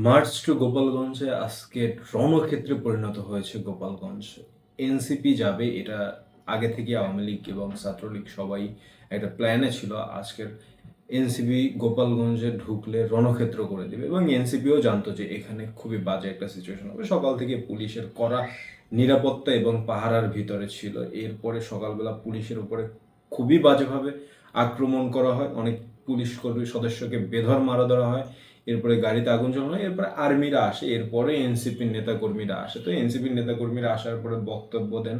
March two গোপালগঞ্জে আজকে রণক্ষেত্রে পরিণত হয়েছে গোপালগঞ্জ। এনসিপি যাবে, এটা আগে থেকে আওয়ামী লীগ এবং ছাত্রলীগ সবাই একটা প্ল্যানে ছিল। আজকের এনসিপি গোপালগঞ্জে ঢুকলে রণক্ষেত্র করে দেবে এবং এনসিপিও জানতো যে এখানে খুবই বাজে একটা সিচুয়েশন হবে। সকাল থেকে পুলিশের কড়া নিরাপত্তা এবং পাহারার ভিতরে ছিল। এরপরে সকালবেলা পুলিশের উপরে খুবই বাজেভাবে আক্রমণ করা হয়, অনেক পুলিশ কর্মী সদস্যকে বেধড় মারা ধরা হয়। এরপরে গাড়িতে আগুন জ্বালানো হয়, এরপরে আর্মিরা আসে, এরপরে এনসিপির নেতাকর্মীরা আসে। তো এনসিপির নেতাকর্মীরা আসার পরে বক্তব্য দেন।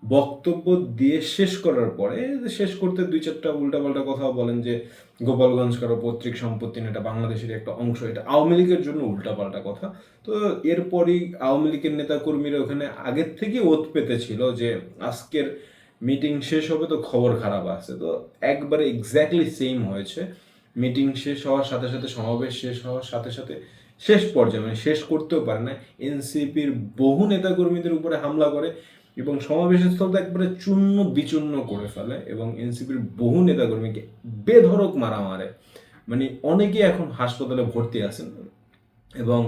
বক্তব্য দিয়ে শেষ করার পরে শেষ করতে দুই চারটা উল্টাপাল্টা কথা বলেন যে গোপালগঞ্জ কারো পৈতৃক সম্পত্তি না, এটা বাংলাদেশের একটা অংশ। এটা আওয়ামী লীগের জন্য উল্টাপাল্টা কথা। তো এরপরই আওয়ামী লীগের নেতাকর্মীরা ওখানে আগের থেকে ওত পেতে ছিল যে আজকের মিটিং শেষ হবে তো খবর খারাপ আছে। তো একবারে এক্স্যাক্টলি সেম হয়েছে। মিটিং শেষ হওয়ার সাথে সাথে, সমাবেশ শেষ হওয়ার সাথে সাথে শেষ পর্যায়ে, মানে শেষ করতেও পারে না, এনসিপির বহু নেতাকর্মীদের উপরে হামলা করে এবং সমাবেশের স্থলটা একবারে চূর্ণ বিচূর্ণ করে ফেলে এবং এনসিপির বহু নেতাকর্মীকে বেধড়ক মারা মারে। মানে অনেকে এখন হাসপাতালে ভর্তি আছেন এবং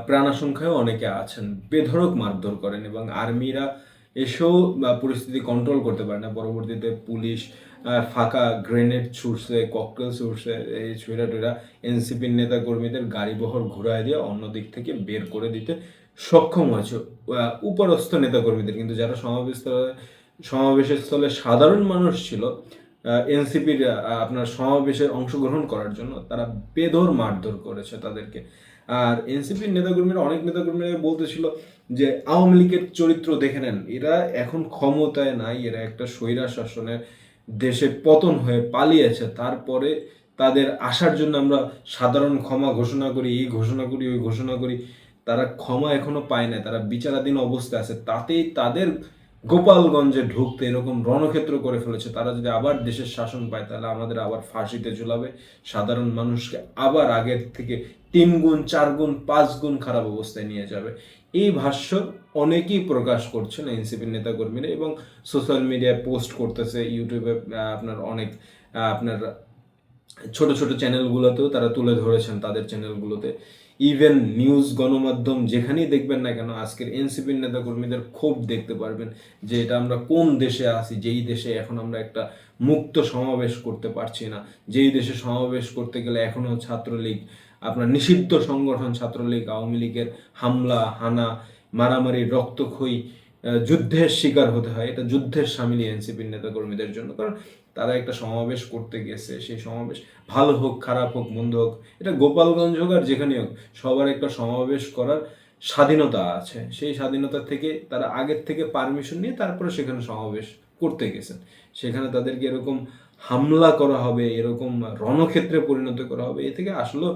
প্রাণাশঙ্কায়ও অনেকে আছেন। বেধড়ক মারধর করেন এবং আর্মিরা এসেও পরিস্থিতি কন্ট্রোল করতে পারে না। পরবর্তীতে পুলিশ ফাঁকা গ্রেনেড ছুটছে, ককটেল ছুটছে, এই ছুঁড়া টুরা এনসিপির নেতা কর্মীদের গাড়ি বহর ঘুরায় দিয়ে অন্য দিক থেকে বের করে দিতে সক্ষম হয়েছে উপরস্থ নেতাকর্মীদের। কিন্তু যারা সমাবেশের স্থলে সাধারণ মানুষ ছিল এনসিপির আপনার সমাবেশে অংশগ্রহণ করার জন্য, তারা বেধড় মারধর করেছে তাদেরকে। আর এনসিপির নেতাকর্মীরা, অনেক নেতাকর্মীরা বলতেছিল যে আওয়ামী লীগের চরিত্র দেখে নেন, এরা এখন ক্ষমতায় নাই, এরা একটা স্বৈরা শাসনের দেশে পতন হয়ে পালিয়েছে, তারপরে তাদের আসার জন্য আমরা সাধারণ ক্ষমা ঘোষণা করি, এই ঘোষণা করি, ওই ঘোষণা করি। তারা ক্ষমা এখনো পায় না, তারা বিচারাধীন অবস্থায় আছে। তাতেই তাদের গোপালগঞ্জে ঢুকতে এরকম রণক্ষেত্র করে ফেলেছে। তারা যদি আবার দেশের শাসন পায় তাহলে আমাদের আবার ফাঁসিতে ঝুলাবে, সাধারণ মানুষকে আবার আগের থেকে 3 গুণ 4 গুণ 5 গুণ খারাপ অবস্থায় নিয়ে যাবে। এই ভাষ্য অনেকেই প্রকাশ করছেন এনসিপির নেতাকর্মীরা এবং সোশ্যাল মিডিয়ায় পোস্ট করতেছে। ইউটিউবে আপনার অনেক আপনার ছোট ছোট চ্যানেলগুলোতেও তারা তুলে ধরেছেন, তাদের চ্যানেলগুলোতে। ইভেন নিউজ গণমাধ্যম যেখানেই দেখবেন না কেন, আজকের এনসিপির নেতাকর্মীদের ক্ষোভ দেখতে পারবেন যে এটা আমরা কোন দেশে আছি, যেই দেশে এখন আমরা একটা মুক্ত সমাবেশ করতে পারছি না, যেই দেশে সমাবেশ করতে গেলে এখনো ছাত্রলীগ, আপনার নিষিদ্ধ সংগঠন ছাত্রলীগ, আওয়ামী লীগের হামলা হানা, মারামারি, রক্তক্ষয়ী, যুদ্ধের শিকার হতে হয়। এটা যুদ্ধের সামিল এনসিপির নেতাকর্মীদের জন্য। কারণ তারা একটা সমাবেশ করতে গেছে, সেই সমাবেশ ভালো হোক খারাপ হোক মন্দ হোক, এটা গোপালগঞ্জ হোক আর যেখানে হোক, সবার একটা সমাবেশ করার স্বাধীনতা আছে। সেই স্বাধীনতা থেকে তারা আগের থেকে পারমিশন নিয়ে তারপরে সেখানে সমাবেশ করতে গেছেন। সেখানে তাদেরকে এরকম হামলা করা হবে, এরকম রণক্ষেত্রে পরিণত করা হবে, এ থেকে আসলে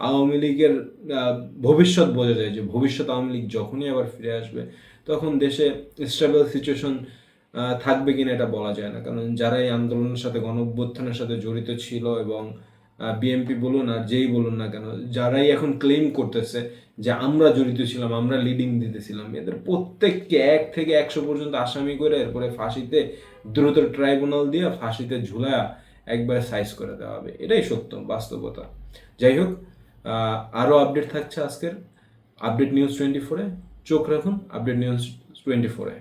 আওয়ামী লীগের ভবিষ্যৎ বোঝা যায় যে ভবিষ্যৎ আওয়ামী লীগ যখনই আবার ফিরে আসবে তখন দেশে স্টেবল সিচুয়েশন থাকবে কিনা এটা বলা যায় না। কারণ যারা এই আন্দোলনের সাথে, গণ অভ্যুত্থানের সাথে জড়িত ছিল এবং বিএনপি বলুন আর যেই বলুন না কেন, যারাই এখন ক্লেম করতেছে যে আমরা জড়িত ছিলাম, আমরা লিডিং দিতেছিলাম, এদের প্রত্যেককে 1 থেকে 100 পর্যন্ত আসামি করে এরপরে ফাঁসিতে, দ্রুত ট্রাইব্যুনাল দিয়ে ফাঁসিতে ঝুলায়া একবার সাইজ করে দেওয়া হবে। এটাই সত্য বাস্তবতা। যাই হোক, আরও আপডেট থাকছে আজকের আপডেট নিউজ 24-এ। চোখ রাখুন আপডেট নিউজ 24-এ।